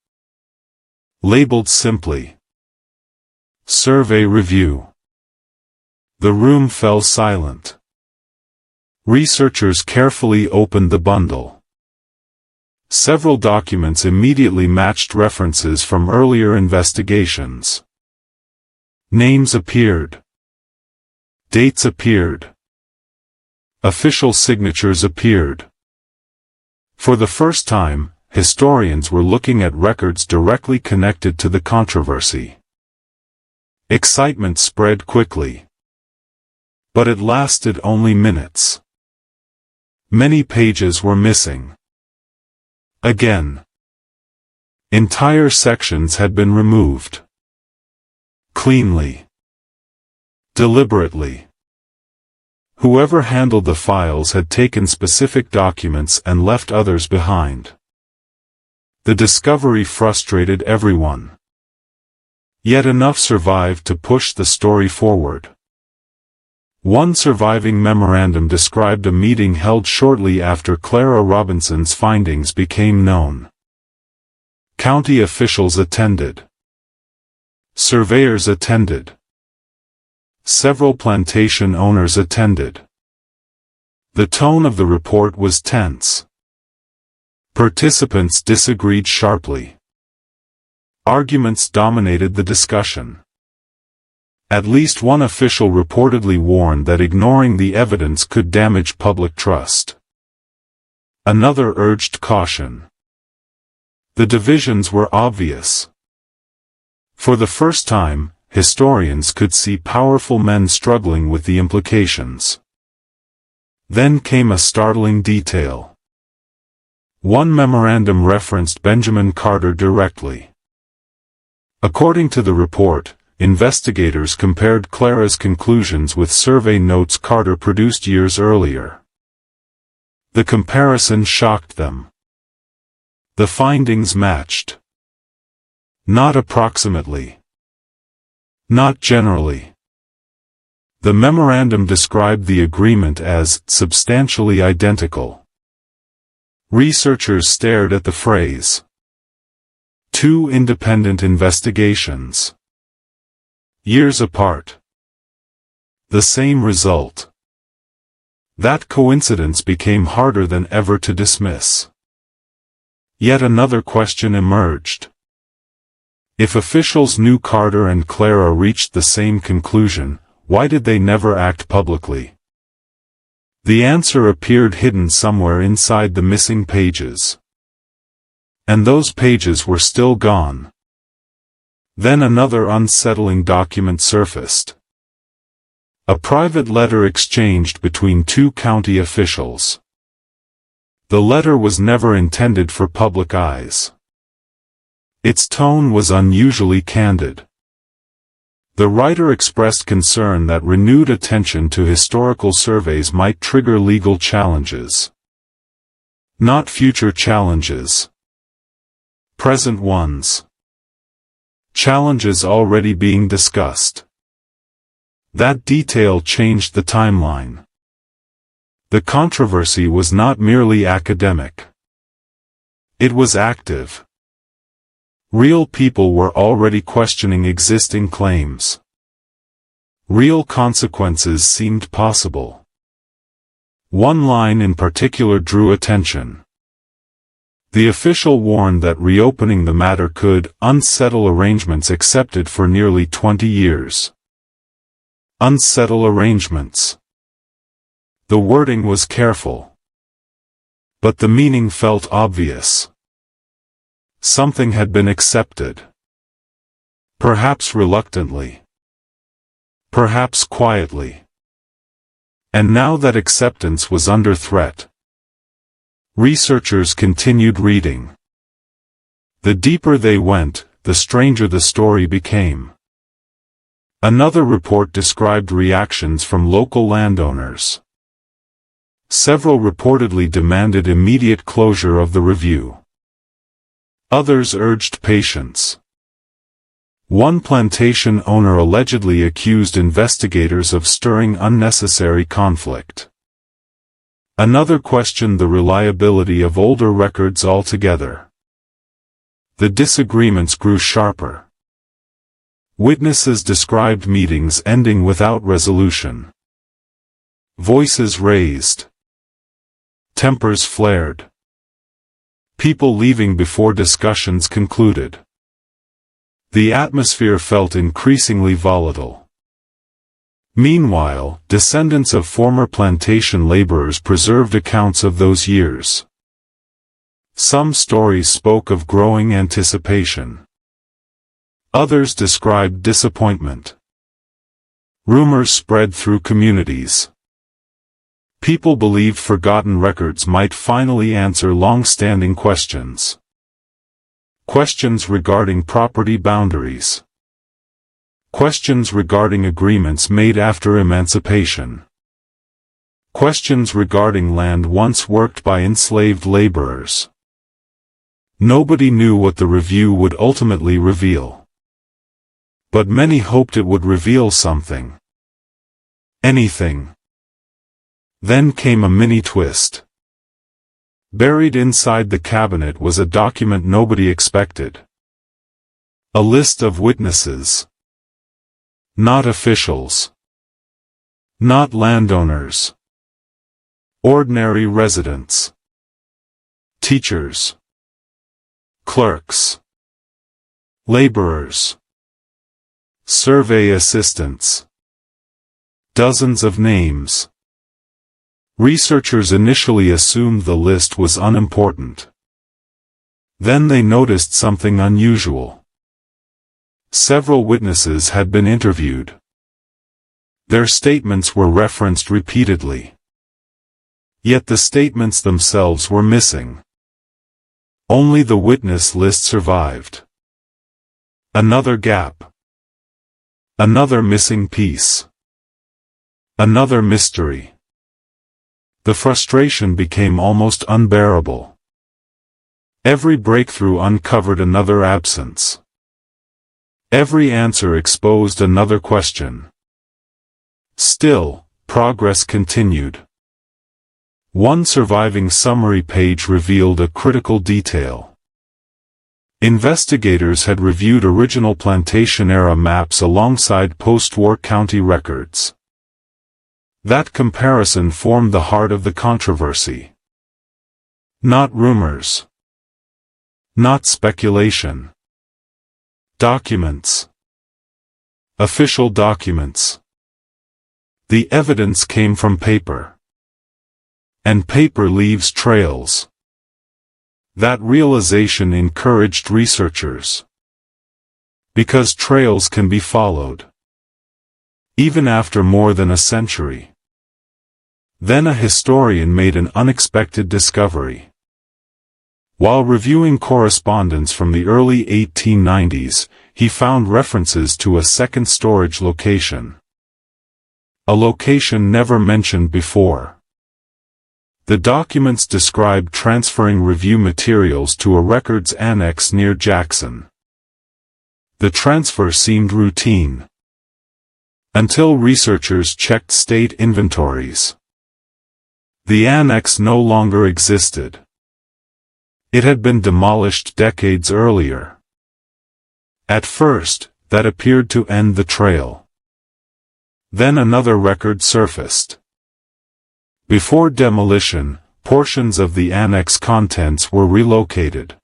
Labeled simply, "Survey Review." The room fell silent. Researchers carefully opened the bundle. Several documents immediately matched references from earlier investigations. Names appeared. Dates appeared. Official signatures appeared. For the first time, historians were looking at records directly connected to the controversy. Excitement spread quickly. But it lasted only minutes. Many pages were missing. Again. Entire sections had been removed. Cleanly. Deliberately. Whoever handled the files had taken specific documents and left others behind. The discovery frustrated everyone. Yet enough survived to push the story forward. One surviving memorandum described a meeting held shortly after Clara Robinson's findings became known. County officials attended. Surveyors attended. Several plantation owners attended. The tone of the report was tense. Participants disagreed sharply. Arguments dominated the discussion. At least one official reportedly warned that ignoring the evidence could damage public trust. Another urged caution. The divisions were obvious. For the first time, historians could see powerful men struggling with the implications. Then came a startling detail. One memorandum referenced Benjamin Carter directly. According to the report, investigators compared Clara's conclusions with survey notes Carter produced years earlier. The comparison shocked them. The findings matched. Not approximately. Not generally. The memorandum described the agreement as substantially identical. Researchers stared at the phrase. Two independent investigations. Years apart. The same result. That coincidence became harder than ever to dismiss. Yet another question emerged. If officials knew Carter and Clara reached the same conclusion, why did they never act publicly? The answer appeared hidden somewhere inside the missing pages. And those pages were still gone. Then another unsettling document surfaced. A private letter exchanged between two county officials. The letter was never intended for public eyes. Its tone was unusually candid. The writer expressed concern that renewed attention to historical surveys might trigger legal challenges. Not future challenges. Present ones. Challenges already being discussed. That detail changed the timeline. The controversy was not merely academic. It was active. Real people were already questioning existing claims. Real consequences seemed possible. One line in particular drew attention. The official warned that reopening the matter could unsettle arrangements accepted for nearly 20 years. Unsettle arrangements. The wording was careful. But the meaning felt obvious. Something had been accepted. Perhaps reluctantly. Perhaps quietly. And now that acceptance was under threat. Researchers continued reading. The deeper they went, the stranger the story became. Another report described reactions from local landowners. Several reportedly demanded immediate closure of the review. Others urged patience. One plantation owner allegedly accused investigators of stirring unnecessary conflict. Another questioned the reliability of older records altogether. The disagreements grew sharper. Witnesses described meetings ending without resolution. Voices raised. Tempers flared. People leaving before discussions concluded. The atmosphere felt increasingly volatile. Meanwhile, descendants of former plantation laborers preserved accounts of those years. Some stories spoke of growing anticipation. Others described disappointment. Rumors spread through communities. People believed forgotten records might finally answer long-standing questions. Questions regarding property boundaries. Questions regarding agreements made after emancipation. Questions regarding land once worked by enslaved laborers. Nobody knew what the review would ultimately reveal. But many hoped it would reveal something. Anything. Then came a mini twist. Buried inside the cabinet was a document nobody expected. A list of witnesses. Not officials. Not landowners. Ordinary residents. Teachers. Clerks. Laborers. Survey assistants. Dozens of names. Researchers initially assumed the list was unimportant. Then they noticed something unusual. Several witnesses had been interviewed. Their statements were referenced repeatedly. Yet the statements themselves were missing. Only the witness list survived. Another gap. Another missing piece. Another mystery. The frustration became almost unbearable. Every breakthrough uncovered another absence. Every answer exposed another question. Still, progress continued. One surviving summary page revealed a critical detail. Investigators had reviewed original plantation-era maps alongside post-war county records. That comparison formed the heart of the controversy. Not rumors. Not speculation. Documents. Official documents. The evidence came from paper. And paper leaves trails. That realization encouraged researchers. Because trails can be followed. Even after more than a century. Then a historian made an unexpected discovery. While reviewing correspondence from the early 1890s, he found references to a second storage location. A location never mentioned before. The documents described transferring review materials to a records annex near Jackson. The transfer seemed routine. Until researchers checked state inventories. The annex no longer existed. It had been demolished decades earlier. At first, that appeared to end the trail. Then another record surfaced. Before demolition, portions of the annex contents were relocated.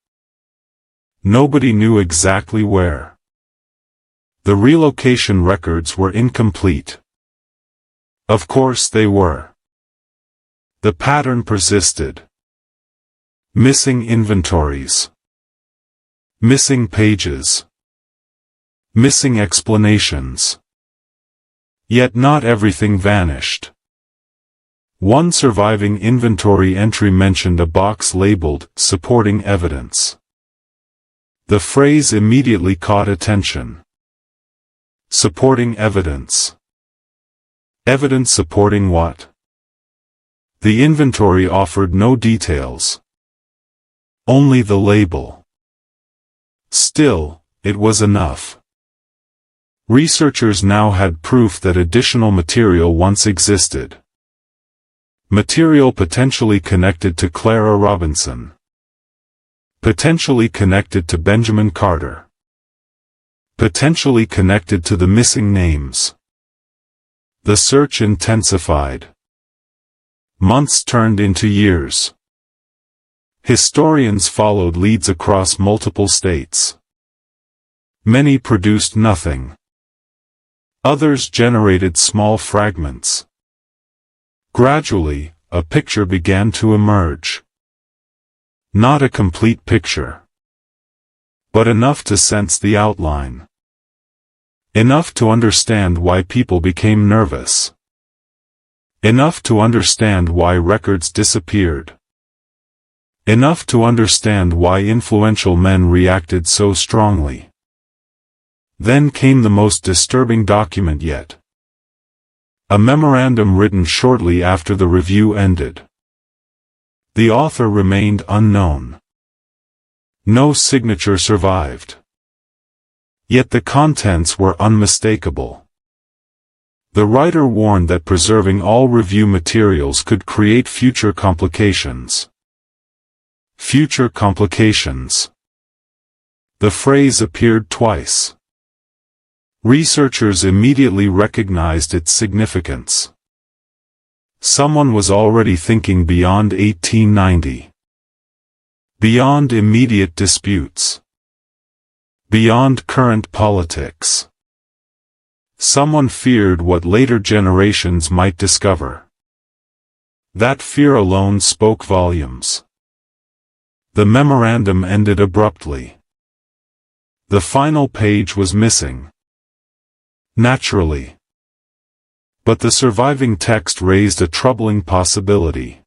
Nobody knew exactly where. The relocation records were incomplete. Of course they were. The pattern persisted. Missing inventories. Missing pages. Missing explanations. Yet not everything vanished. One surviving inventory entry mentioned a box labeled, "Supporting Evidence." The phrase immediately caught attention. Supporting evidence. Evidence supporting what? The inventory offered no details. Only the label. Still, it was enough. Researchers now had proof that additional material once existed. Material potentially connected to Clara Robinson. Potentially connected to Benjamin Carter. Potentially connected to the missing names. The search intensified. Months turned into years. Historians followed leads across multiple states. Many produced nothing. Others generated small fragments. Gradually, a picture began to emerge. Not a complete picture, but enough to sense the outline. Enough to understand why people became nervous. Enough to understand why records disappeared. Enough to understand why influential men reacted so strongly. Then came the most disturbing document yet. A memorandum written shortly after the review ended. The author remained unknown. No signature survived. Yet the contents were unmistakable. The writer warned that preserving all review materials could create future complications. Future complications. The phrase appeared twice. Researchers immediately recognized its significance. Someone was already thinking beyond 1890. Beyond immediate disputes. Beyond current politics. Someone feared what later generations might discover. That fear alone spoke volumes. The memorandum ended abruptly. The final page was missing. Naturally. But the surviving text raised a troubling possibility.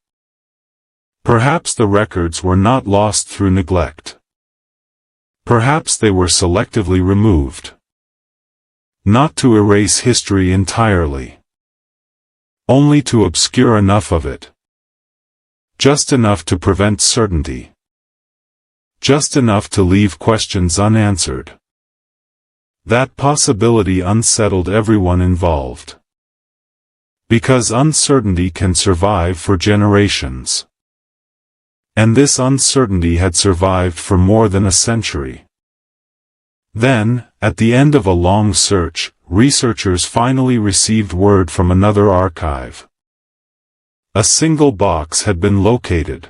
Perhaps the records were not lost through neglect. Perhaps they were selectively removed. Not to erase history entirely. Only to obscure enough of it. Just enough to prevent certainty. Just enough to leave questions unanswered. That possibility unsettled everyone involved. Because uncertainty can survive for generations. And this uncertainty had survived for more than a century. Then, at the end of a long search, researchers finally received word from another archive. A single box had been located.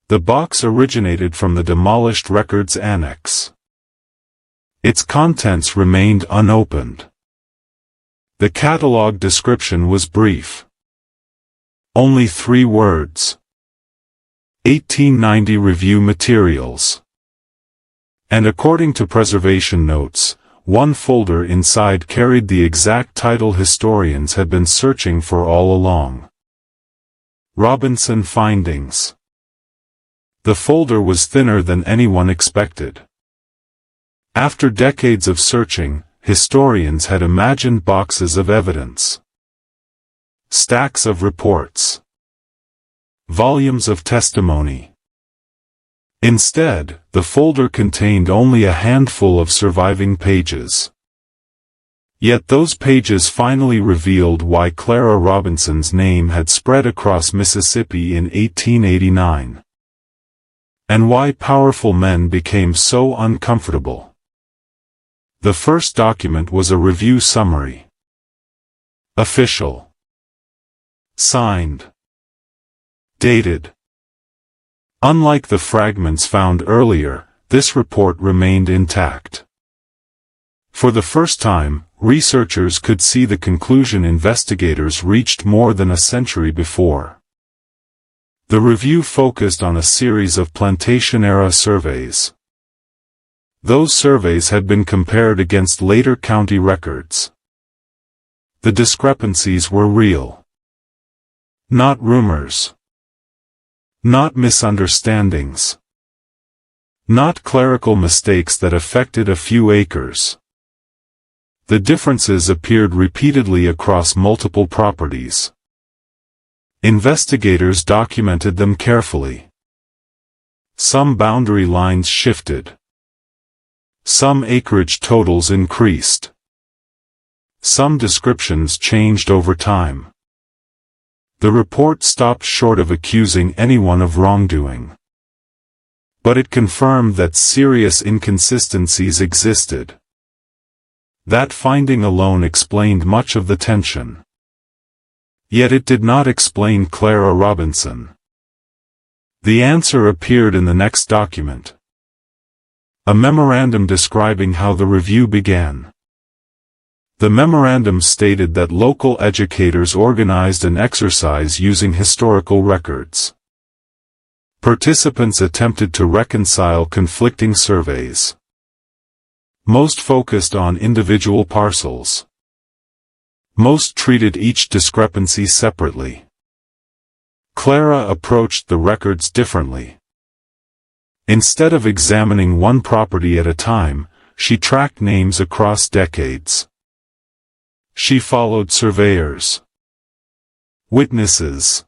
The box originated from the demolished records annex. Its contents remained unopened. The catalog description was brief. Only 3 words. 1890 review materials. And according to preservation notes, one folder inside carried the exact title historians had been searching for all along. Robinson Findings. The folder was thinner than anyone expected. After decades of searching, historians had imagined boxes of evidence. Stacks of reports. Volumes of testimony. Instead, the folder contained only a handful of surviving pages. Yet those pages finally revealed why Clara Robinson's name had spread across Mississippi in 1889. And why powerful men became so uncomfortable. The first document was a review summary. Official. Signed. Dated. Unlike the fragments found earlier, this report remained intact. For the first time, researchers could see the conclusion investigators reached more than a century before. The review focused on a series of plantation-era surveys. Those surveys had been compared against later county records. The discrepancies were real. Not rumors. Not misunderstandings. Not clerical mistakes that affected a few acres. The differences appeared repeatedly across multiple properties. Investigators documented them carefully. Some boundary lines shifted. Some acreage totals increased. Some descriptions changed over time. The report stopped short of accusing anyone of wrongdoing. But it confirmed that serious inconsistencies existed. That finding alone explained much of the tension. Yet it did not explain Clara Robinson. The answer appeared in the next document. A memorandum describing how the review began. The memorandum stated that local educators organized an exercise using historical records. Participants attempted to reconcile conflicting surveys. Most focused on individual parcels. Most treated each discrepancy separately. Clara approached the records differently. Instead of examining one property at a time, she tracked names across decades. She followed surveyors, witnesses,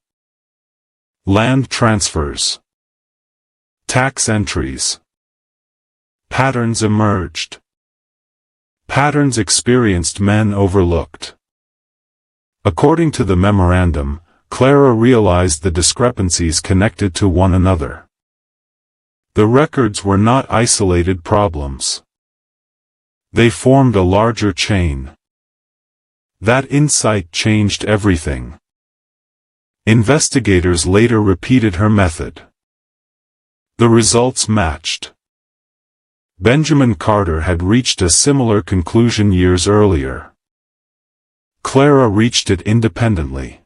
land transfers, tax entries. Patterns emerged. Patterns experienced men overlooked. According to the memorandum, Clara realized the discrepancies connected to one another. The records were not isolated problems. They formed a larger chain. That insight changed everything. Investigators later repeated her method. The results matched. Benjamin Carter had reached a similar conclusion years earlier. Clara reached it independently.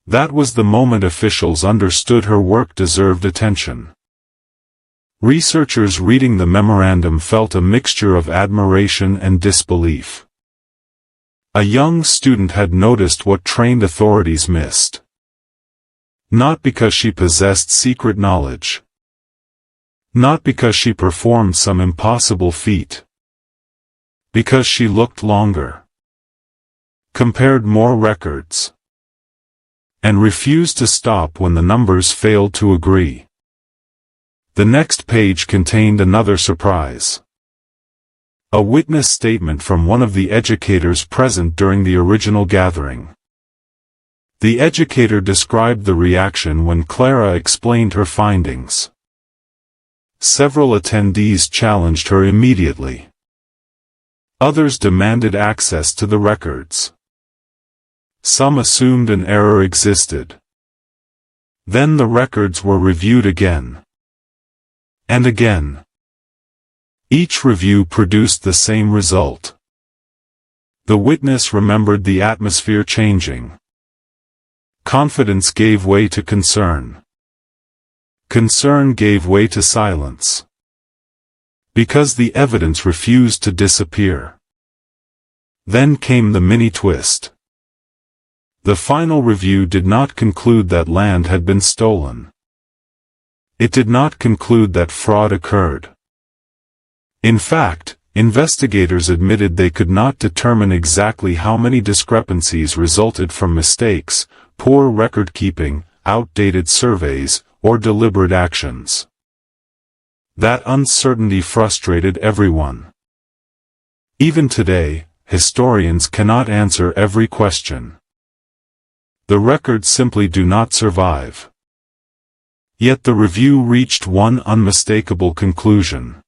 That was the moment officials understood her work deserved attention. Researchers reading the memorandum felt a mixture of admiration and disbelief. A young student had noticed what trained authorities missed. Not because she possessed secret knowledge. Not because she performed some impossible feat. Because she looked longer. Compared more records. And refused to stop when the numbers failed to agree. The next page contained another surprise. A witness statement from one of the educators present during the original gathering. The educator described the reaction when Clara explained her findings. Several attendees challenged her immediately. Others demanded access to the records. Some assumed an error existed. Then the records were reviewed again. And again. Each review produced the same result. The witness remembered the atmosphere changing. Confidence gave way to concern. Concern gave way to silence. Because the evidence refused to disappear. Then came the mini twist. The final review did not conclude that land had been stolen. It did not conclude that fraud occurred. In fact, investigators admitted they could not determine exactly how many discrepancies resulted from mistakes, poor record-keeping, outdated surveys, or deliberate actions. That uncertainty frustrated everyone. Even today, historians cannot answer every question. The records simply do not survive. Yet the review reached one unmistakable conclusion.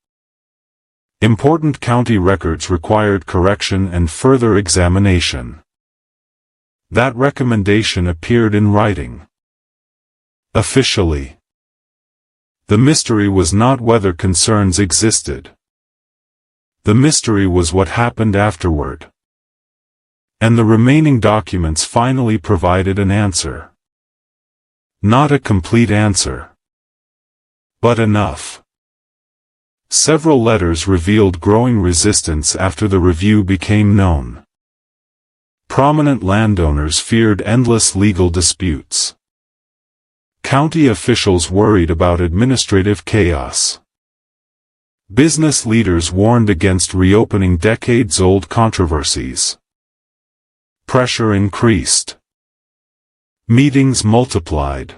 Important county records required correction and further examination. That recommendation appeared in writing. Officially. The mystery was not whether concerns existed. The mystery was what happened afterward. And the remaining documents finally provided an answer. Not a complete answer. But enough. Several letters revealed growing resistance after the review became known. Prominent landowners feared endless legal disputes. County officials worried about administrative chaos. Business leaders warned against reopening decades-old controversies. Pressure increased. Meetings multiplied.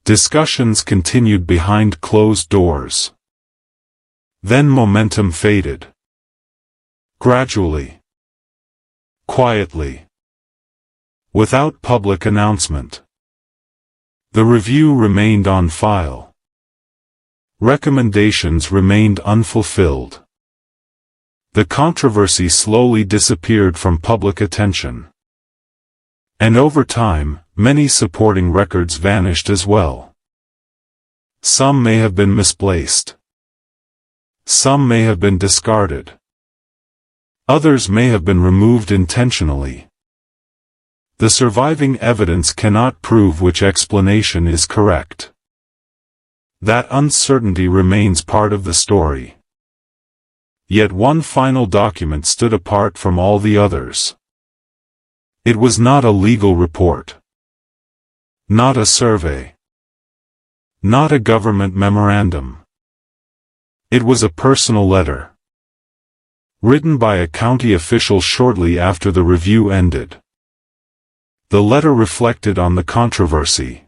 Discussions continued behind closed doors. Then momentum faded. Gradually. Quietly. without public announcement. The review remained on file. Recommendations remained unfulfilled. The controversy slowly disappeared from public attention. And over time, many supporting records vanished as well. Some may have been misplaced. Some may have been discarded. Others may have been removed intentionally. The surviving evidence cannot prove which explanation is correct. That uncertainty remains part of the story. Yet one final document stood apart from all the others. It was not a legal report. Not a survey. Not a government memorandum. It was a personal letter. Written by a county official shortly after the review ended. The letter reflected on the controversy.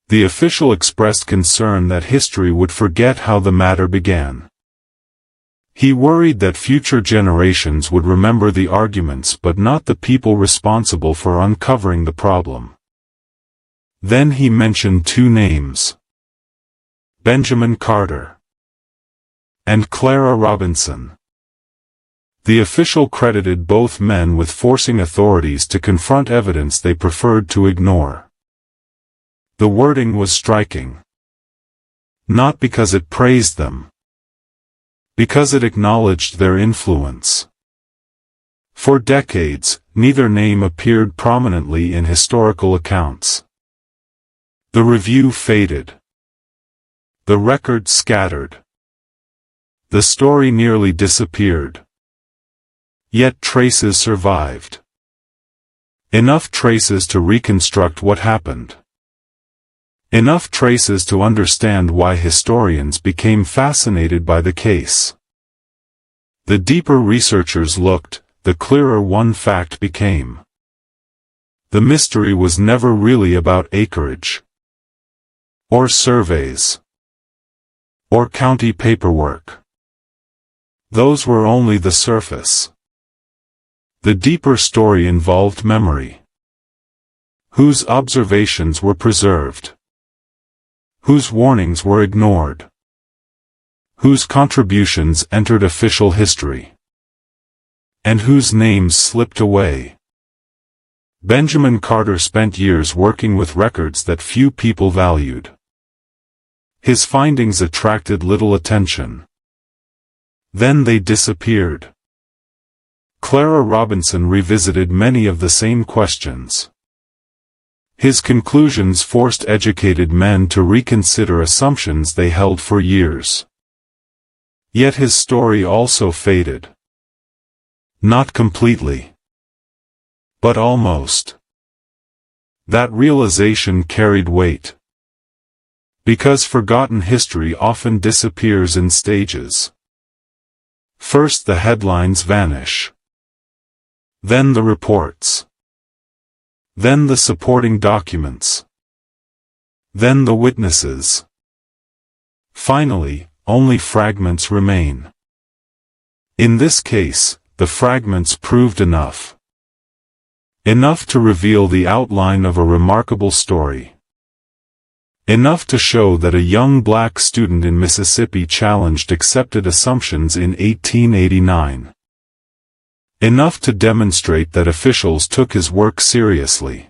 The official expressed concern that history would forget how the matter began. He worried that future generations would remember the arguments but not the people responsible for uncovering the problem. Then he mentioned two names: Benjamin Carter and Clara Robinson. The official credited both men with forcing authorities to confront evidence they preferred to ignore. The wording was striking. Not because it praised them. Because it acknowledged their influence. For decades, neither name appeared prominently in historical accounts. The review faded. The record scattered. The story nearly disappeared. Yet traces survived. Enough traces to reconstruct what happened. Enough traces to understand why historians became fascinated by the case. The deeper researchers looked, the clearer one fact became. The mystery was never really about acreage, or surveys, or county paperwork. Those were only the surface. The deeper story involved memory. Whose observations were preserved? Whose warnings were ignored? Whose contributions entered official history? And whose names slipped away? Benjamin Carter spent years working with records that few people valued. His findings attracted little attention. Then they disappeared. Clara Robinson revisited many of the same questions. His conclusions forced educated men to reconsider assumptions they held for years. Yet his story also faded. Not completely. But almost. That realization carried weight. Because forgotten history often disappears in stages. First the headlines vanish. Then the reports. Then the supporting documents. Then the witnesses. Finally, only fragments remain. In this case, the fragments proved enough. Enough to reveal the outline of a remarkable story. Enough to show that a young black student in Mississippi challenged accepted assumptions in 1889. Enough to demonstrate that officials took his work seriously.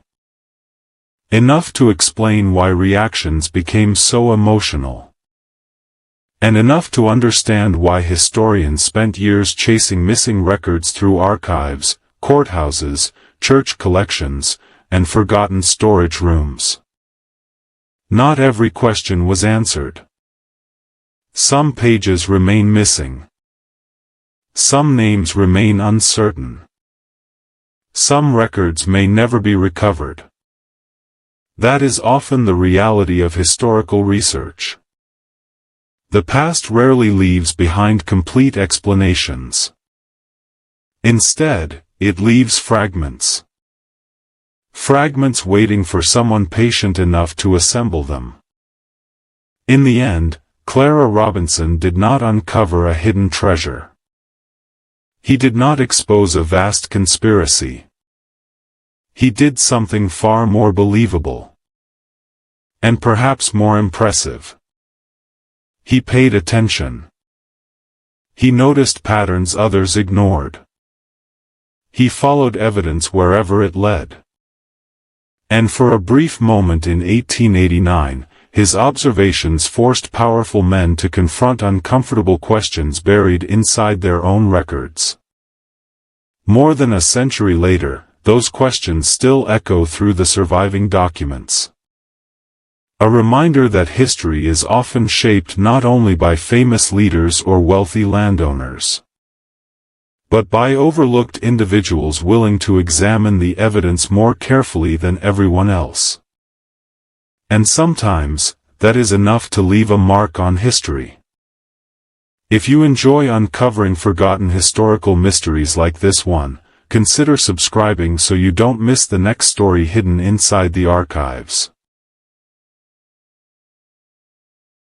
Enough to explain why reactions became so emotional. And enough to understand why historians spent years chasing missing records through archives, courthouses, church collections, and forgotten storage rooms. Not every question was answered. Some pages remain missing. Some names remain uncertain. Some records may never be recovered. That is often the reality of historical research. The past rarely leaves behind complete explanations. Instead, it leaves fragments. Fragments waiting for someone patient enough to assemble them. In the end, Clara Robinson did not uncover a hidden treasure. He did not expose a vast conspiracy. He did something far more believable. And perhaps more impressive. He paid attention. He noticed patterns others ignored. He followed evidence wherever it led. And for a brief moment in 1889, his observations forced powerful men to confront uncomfortable questions buried inside their own records. More than a century later, those questions still echo through the surviving documents. A reminder that history is often shaped not only by famous leaders or wealthy landowners, but by overlooked individuals willing to examine the evidence more carefully than everyone else. And sometimes, that is enough to leave a mark on history. If you enjoy uncovering forgotten historical mysteries like this one, consider subscribing so you don't miss the next story hidden inside the archives.